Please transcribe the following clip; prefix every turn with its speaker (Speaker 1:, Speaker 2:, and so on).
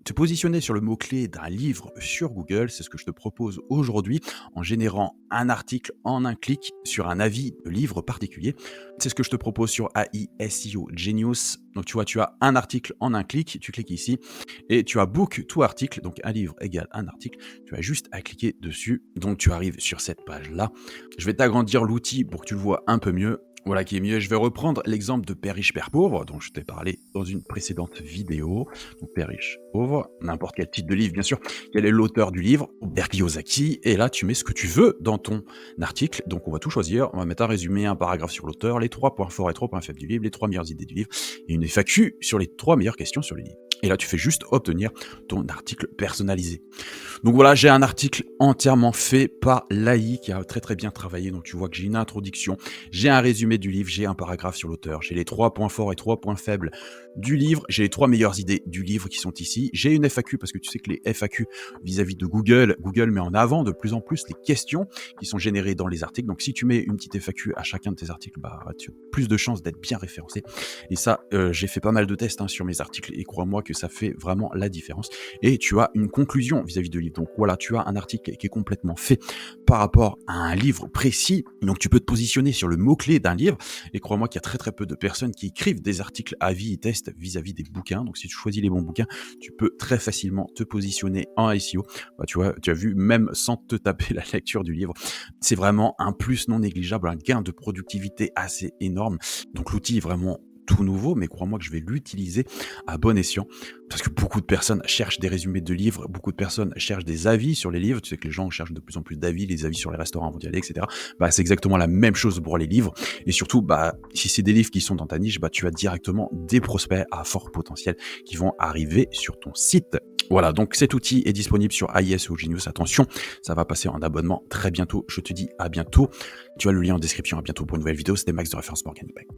Speaker 1: te positionner sur le mot-clé d'un livre sur Google, c'est ce que je te propose aujourd'hui en générant un article en un clic sur un avis de livre particulier. C'est ce que je te propose sur AI SEO Genius. Donc tu vois, tu as un article en un clic, tu cliques ici et tu as Book to article, donc un livre égale un article. Tu as juste à cliquer dessus. Donc tu arrives sur cette page-là. Je vais t'agrandir l'outil pour que tu le vois un peu mieux. Voilà qui est mieux. Je vais reprendre l'exemple de Père riche, Père pauvre, dont je t'ai parlé dans une précédente vidéo. Donc Père riche, pauvre, n'importe quel titre de livre, bien sûr. Quel est l'auteur du livre? Robert Kiyosaki. Et là, tu mets ce que tu veux dans ton article. Donc on va tout choisir. On va mettre un résumé, un paragraphe sur l'auteur, les 3 points forts et 3 points faibles du livre, les 3 meilleures idées du livre, et une FAQ sur les 3 meilleures questions sur le livre. Et là, tu fais juste obtenir ton article personnalisé. Donc voilà, j'ai un article entièrement fait par l'AI qui a très très bien travaillé. Donc tu vois que j'ai une introduction, j'ai un résumé du livre, j'ai un paragraphe sur l'auteur, j'ai les 3 points forts et 3 points faibles du livre, j'ai les 3 meilleures idées du livre qui sont ici, j'ai une FAQ parce que tu sais que les FAQ vis-à-vis de Google met en avant de plus en plus les questions qui sont générées dans les articles. Donc si tu mets une petite FAQ à chacun de tes articles, bah, tu as plus de chances d'être bien référencé. Et ça, j'ai fait pas mal de tests sur mes articles et crois-moi que ça fait vraiment la différence. Et tu as une conclusion vis-à-vis de livre. Donc voilà, tu as un article qui est complètement fait par rapport à un livre précis. Donc tu peux te positionner sur le mot-clé d'un livre. Et crois-moi qu'il y a très très peu de personnes qui écrivent des articles avis et tests vis-à-vis des bouquins. Donc si tu choisis les bons bouquins, tu peux très facilement te positionner en SEO. Bah, tu vois, tu as vu, même sans te taper la lecture du livre, c'est vraiment un plus non négligeable, un gain de productivité assez énorme. Donc l'outil est vraiment tout nouveau, mais crois-moi que je vais l'utiliser à bon escient, parce que beaucoup de personnes cherchent des résumés de livres, beaucoup de personnes cherchent des avis sur les livres, tu sais que les gens cherchent de plus en plus d'avis, les avis sur les restaurants avant d'y aller, etc. Bah, c'est exactement la même chose pour les livres, et surtout, bah, si c'est des livres qui sont dans ta niche, bah, tu as directement des prospects à fort potentiel qui vont arriver sur ton site. Voilà, donc cet outil est disponible sur AIS ou Genius. Attention, ça va passer en abonnement très bientôt. Je te dis à bientôt. Tu as le lien en description. À bientôt pour une nouvelle vidéo. C'était Max de Référence Morgan. Bye.